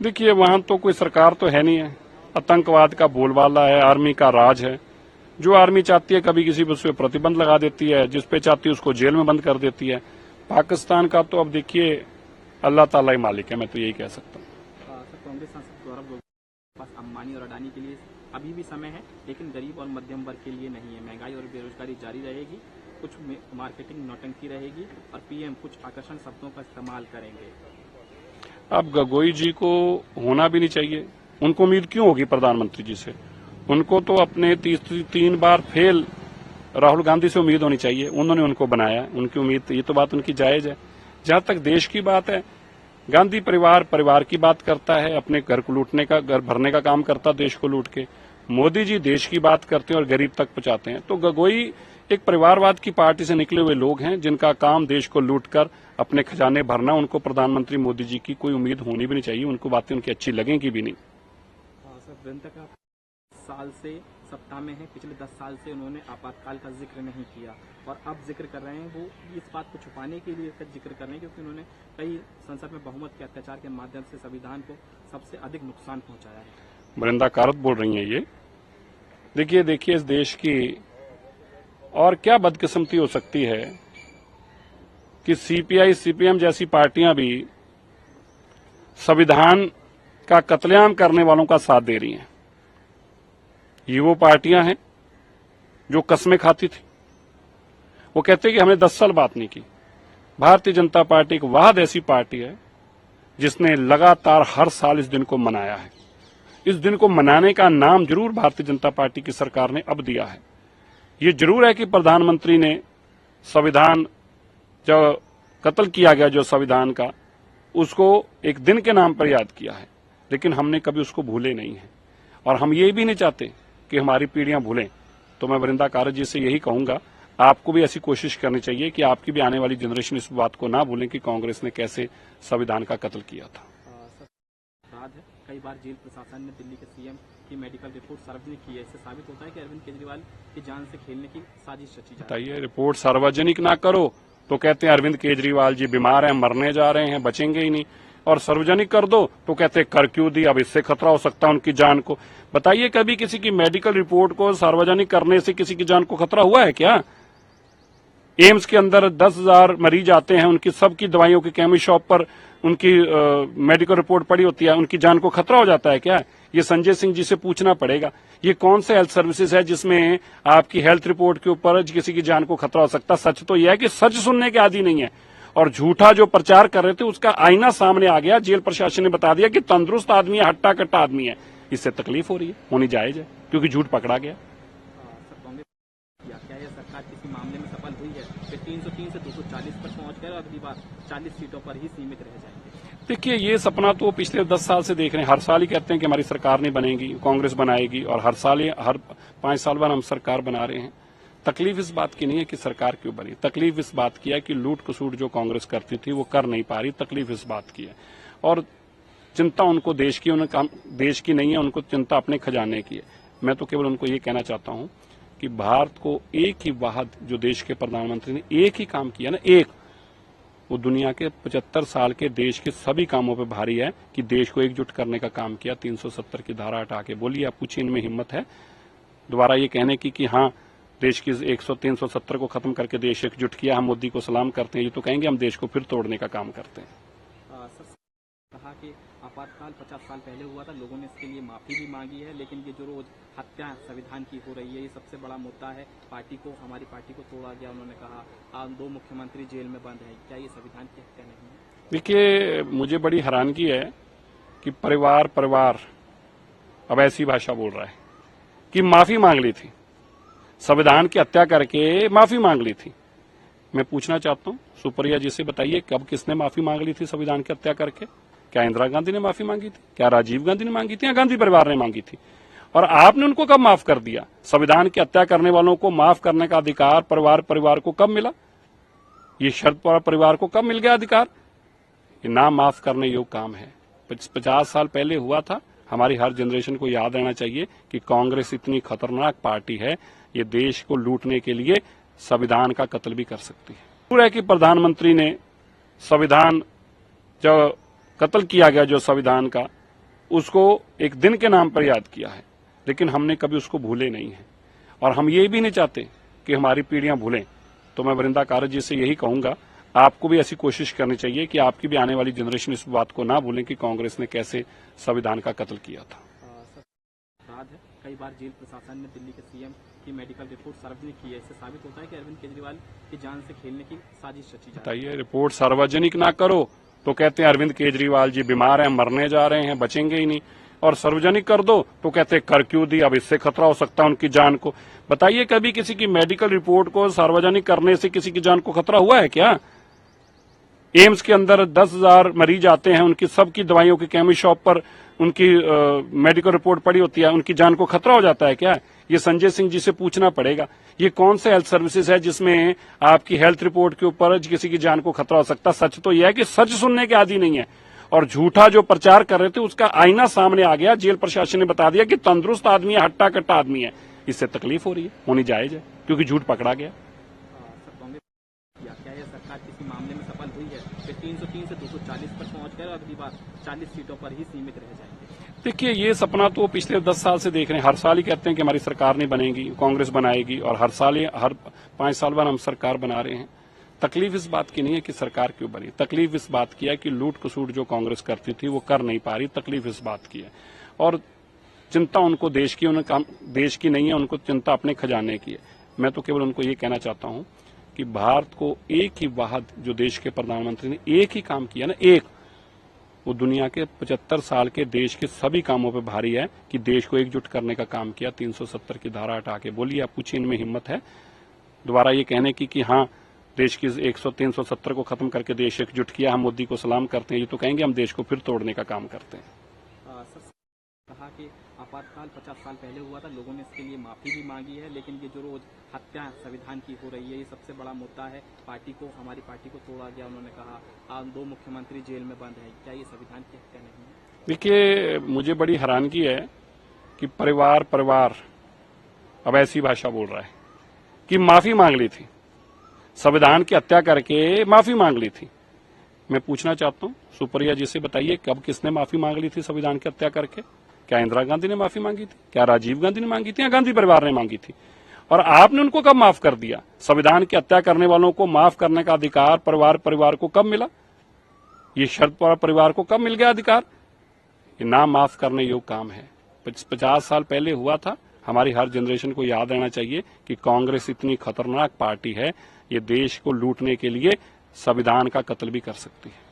देखिए, वहां तो कोई सरकार तो है नहीं है, आतंकवाद का बोलबाला है, आर्मी का राज है। जो आर्मी चाहती है कभी किसी पर उस पर प्रतिबंध लगा देती है, जिस पे चाहती है उसको जेल में बंद कर देती है। पाकिस्तान का तो अब देखिए अल्लाह ताला ही मालिक है, मैं तो यही कह सकता हूँ। कांग्रेस सांसद गौरव गोगोई के पास अंबानी और अडानी के लिए अभी भी समय है, लेकिन गरीब और मध्यम वर्ग के लिए नहीं है। महंगाई और बेरोजगारी जारी रहेगी, कुछ मार्केटिंग नौटंकी रहेगी और पीएम कुछ आकर्षण शब्दों का इस्तेमाल करेंगे। अब गोगोई जी को होना भी नहीं चाहिए, उनको उम्मीद क्यों होगी प्रधानमंत्री जी से? उनको तो अपने 3 बार फेल राहुल गांधी से उम्मीद होनी चाहिए, उन्होंने उनको बनाया, उनकी उम्मीद, ये तो बात उनकी जायज है। जहां तक देश की बात है, गांधी परिवार की बात करता है, अपने घर को लूटने का, घर भरने का काम करता है देश को लूट के। मोदी जी देश की बात करते हैं और गरीब तक पहुंचाते हैं। तो गोगोई एक परिवारवाद की पार्टी से निकले हुए लोग हैं, जिनका काम देश को लूटकर अपने खजाने भरना। उनको प्रधानमंत्री मोदी जी की कोई उम्मीद होनी भी नहीं चाहिए, उनको बातें उनकी अच्छी लगेंगी भी नहीं। सर, साल से सत्ता में है, पिछले 10 साल से उन्होंने आपातकाल का जिक्र नहीं किया और अब जिक्र कर रहे हैं। वो इस बात को छुपाने के लिए जिक्र कर रहे हैं क्योंकि उन्होंने कई संसद में बहुमत के अत्याचार के माध्यम से संविधान को सबसे अधिक नुकसान पहुंचाया है। वृंदा कारत बोल रही हैं ये। देखिए इस देश की और क्या बदकिस्मती हो सकती है कि सीपीआई सीपीएम जैसी पार्टियां भी संविधान का कत्लेआम करने वालों का साथ दे रही हैं। ये वो पार्टियां हैं जो कस्में खाती थी। वो कहते हैं कि हमने 10 साल बात नहीं की। भारतीय जनता पार्टी एक वाहद ऐसी पार्टी है जिसने लगातार हर साल इस दिन को मनाया है। इस दिन को मनाने का नाम जरूर भारतीय जनता पार्टी की सरकार ने अब दिया है। ये जरूर है कि प्रधानमंत्री ने संविधान जो कत्ल किया गया, जो संविधान का, उसको एक दिन के नाम पर याद किया है, लेकिन हमने कभी उसको भूले नहीं है और हम ये भी नहीं चाहते कि हमारी पीढ़ियां भूलें। तो मैं वृंदा कारत जी से यही कहूंगा, आपको भी ऐसी कोशिश करनी चाहिए कि आपकी भी आने वाली जनरेशन इस बात को ना भूलें कि कांग्रेस ने कैसे संविधान का कत्ल किया था। कई बार जेल प्रशासन ने दिल्ली के सीएम की मेडिकल रिपोर्ट सार्वजनिक की है। इससे साबित होता है कि अरविंद केजरीवाल की जान से खेलने की साजिश रची जा रही है। बताइए, रिपोर्ट सार्वजनिक ना करो तो कहते हैं अरविंद केजरीवाल जी बीमार हैं, मरने जा रहे हैं, बचेंगे ही नहीं, और सार्वजनिक कर दो तो कहते हैं कर क्यों दी, अब इससे खतरा हो सकता है उनकी जान को। बताइए, कभी किसी की मेडिकल रिपोर्ट को सार्वजनिक करने से किसी की जान को खतरा हुआ है क्या? एम्स के अंदर 10,000 मरीज आते हैं, उनकी सबकी दवाइयों की केमिस्ट शॉप पर उनकी मेडिकल रिपोर्ट पड़ी होती है, उनकी जान को खतरा हो जाता है क्या? ये संजय सिंह जी से पूछना पड़ेगा। ये कौन से हेल्थ सर्विसेज है जिसमें आपकी हेल्थ रिपोर्ट के ऊपर किसी की जान को खतरा हो सकता? सच तो यह है कि सच सुनने के आदी नहीं है और झूठा जो प्रचार कर रहे थे उसका आईना सामने आ गया। जेल प्रशासन ने बता दिया कि तंदुरुस्त आदमी है, हट्टा कट्टा आदमी है। इससे तकलीफ हो रही है, होनी जायज है, क्योंकि झूठ पकड़ा गया। क्या यह सरकार किसी मामले में सफल हुई है? 303 से 240 पर पहुंच गए और अगली बार 40 सीटों पर ही सीमित रह जाएंगे। देखिए, ये सपना तो पिछले 10 साल से देख रहे हैं। हर साल ही कहते हैं कि हमारी सरकार नहीं बनेगी, कांग्रेस बनाएगी, और हर 5 साल बाद हम सरकार बना रहे हैं। तकलीफ इस बात की नहीं है कि सरकार क्यों बनी, तकलीफ इस बात की है कि लूट कसूट जो कांग्रेस करती थी वो कर नहीं पा रही। तकलीफ इस बात की है और चिंता उनको देश की, देश की नहीं है, उनको चिंता अपने खजाने की है। मैं तो केवल उनको ये कहना चाहता हूं कि भारत को एक ही वाहद, जो देश के प्रधानमंत्री ने एक ही काम किया ना, एक, वो दुनिया के 75 साल के देश के सभी कामों पे भारी है कि देश को एकजुट करने का काम किया। 370 की धारा हटा के बोलिए, आप पूछिए इनमें हिम्मत है दोबारा ये कहने की कि हाँ देश की 370 को खत्म करके देश एकजुट किया, हम मोदी को सलाम करते हैं। ये तो कहेंगे हम देश को फिर तोड़ने का काम करते हैं। कहा कि आपातकाल 50 साल पहले हुआ था, लोगों ने इसके लिए माफी भी मांगी है, लेकिन ये जो रोज हत्या संविधान की हो रही है, ये सबसे बड़ा मुद्दा है। हमारी पार्टी को तोड़ा गया, उन्होंने कहा 2 मुख्यमंत्री जेल में बंद हैं। क्या ये संविधान की हत्या नहीं है? देखिए, मुझे बड़ी हैरानगी है कि परिवार अब ऐसी भाषा बोल रहा है कि माफी मांग ली थी, संविधान की हत्या करके माफी मांग ली थी। मैं पूछना चाहता हूं सुप्रिया जी से, बताइए कब किसने माफी मांग ली थी संविधान की हत्या करके? क्या इंदिरा गांधी ने माफी मांगी थी? क्या राजीव गांधी ने मांगी थी? या गांधी परिवार ने मांगी थी? और आपने उनको कब माफ कर दिया? संविधान की हत्या करने वालों को माफ करने का अधिकार परिवार को कब मिला? ये शरद पवार परिवार को कब मिल गया अधिकार? ये ना माफ करने योग्य काम है। 50 साल पहले हुआ था। हमारी हर जनरेशन को याद रहना चाहिए कि कांग्रेस इतनी खतरनाक पार्टी है, ये देश को लूटने के लिए संविधान का कत्ल भी कर सकती है। पूरा है कि प्रधानमंत्री ने संविधान जो कत्ल किया गया, जो संविधान का, उसको एक दिन के नाम पर याद किया है, लेकिन हमने कभी उसको भूले नहीं है और हम ये भी नहीं चाहते कि हमारी पीढ़ियां भूलें। तो मैं वृंदा कारज जी से यही कहूंगा, आपको भी ऐसी कोशिश करनी चाहिए कि आपकी भी आने वाली जनरेशन इस बात को ना भूलें कि कांग्रेस ने कैसे संविधान का कत्ल किया था। अपराध है, कई बार जेल प्रशासन ने दिल्ली के सीएम की मेडिकल रिपोर्ट सार्वजनिक की है। इससे साबित होता है कि अरविंद केजरीवाल की जान से खेलने की साजिश रची जा रही है। बताइए, रिपोर्ट सार्वजनिक ना करो तो कहते हैं अरविंद केजरीवाल जी बीमार हैं, मरने जा रहे हैं, बचेंगे ही नहीं, और सार्वजनिक कर दो तो कहते हैं कर क्यों दी, अब इससे खतरा हो सकता है उनकी जान को। बताइए, कभी किसी की मेडिकल रिपोर्ट को सार्वजनिक करने से किसी की जान को खतरा हुआ है क्या? एम्स के अंदर 10,000 मरीज आते हैं, उनकी सबकी दवाइयों की केमी शॉप पर उनकी मेडिकल रिपोर्ट पड़ी होती है, उनकी जान को खतरा हो जाता है क्या? ये संजय सिंह जी से पूछना पड़ेगा। ये कौन से हेल्थ सर्विसेज है जिसमें आपकी हेल्थ रिपोर्ट के ऊपर किसी की जान को खतरा हो सकता? सच तो यह है कि सच सुनने के आदी नहीं है, और झूठा जो प्रचार कर रहे थे उसका आईना सामने आ गया। जेल प्रशासन ने बता दिया कि तंदुरुस्त आदमी है, हट्टा कट्टा आदमी है। इससे तकलीफ हो रही है, होनी जायज है, क्योंकि झूठ पकड़ा गया। सर, कांग्रेस क्या यह सरकार किसी मामले में सफल हुई है कि 303 से 240 पर पहुंच गए और अगली बार 40 सीटों पर ही सीमित रह जाएंगे? देखिए, ये सपना तो पिछले 10 साल से देख रहे हैं। हर साल ही कहते हैं कि हमारी सरकार नहीं बनेगी, कांग्रेस बनाएगी, और हर 5 साल बाद हम सरकार बना रहे हैं। तकलीफ इस बात की नहीं है कि सरकार क्यों बनी, तकलीफ इस बात की है कि लूट कसूट जो कांग्रेस करती थी वो कर नहीं पा रही। तकलीफ इस बात की है, और चिंता उनको देश की नहीं है, उनको चिंता अपने खजाने की है। मैं तो केवल उनको ये कहना चाहता हूं कि भारत को एक ही वाहद, जो देश के प्रधानमंत्री ने एक ही काम किया ना, एक, वो दुनिया के 75 साल के देश के सभी कामों पे भारी है कि देश को एकजुट करने का काम किया। 370 की धारा हटा के बोलिए, आप पूछिए इनमें हिम्मत है दोबारा ये कहने की कि हाँ देश की 370 को खत्म करके देश एकजुट किया, हम मोदी को सलाम करते हैं। ये तो कहेंगे हम देश को फिर तोड़ने का काम करते हैं। सर, कहा कि आपातकाल 50 साल पहले हुआ था, लोगों ने इसके लिए माफी भी मांगी है, लेकिन ये जो रोज हत्या संविधान की हो रही है, ये सबसे बड़ा मुद्दा है। हमारी पार्टी को तोड़ा गया, उन्होंने कहा 2 मुख्यमंत्री जेल में बंद है। क्या ये संविधान की हत्या नहीं है? देखिए, मुझे बड़ी हैरानगी है कि परिवार अब ऐसी भाषा बोल रहा है कि माफी मांग ली थी, संविधान की हत्या करके माफी मांग ली थी। मैं पूछना चाहता हूं सुप्रिया जी से, बताइए कब किसने माफी मांग ली थी संविधान की हत्या करके? क्या इंदिरा गांधी ने माफी मांगी थी? क्या राजीव गांधी ने मांगी थी? या गांधी परिवार ने मांगी थी? और आपने उनको कब माफ कर दिया? संविधान की हत्या करने वालों को माफ करने का अधिकार परिवार को कब मिला? ये शर्त परिवार को कब मिल गया अधिकार? ये ना माफ करने योग्य काम है। 50 साल पहले हुआ था। हमारी हर जनरेशन को याद रहना चाहिए कि कांग्रेस इतनी खतरनाक पार्टी है, ये देश को लूटने के लिए संविधान का कत्ल भी कर सकती है।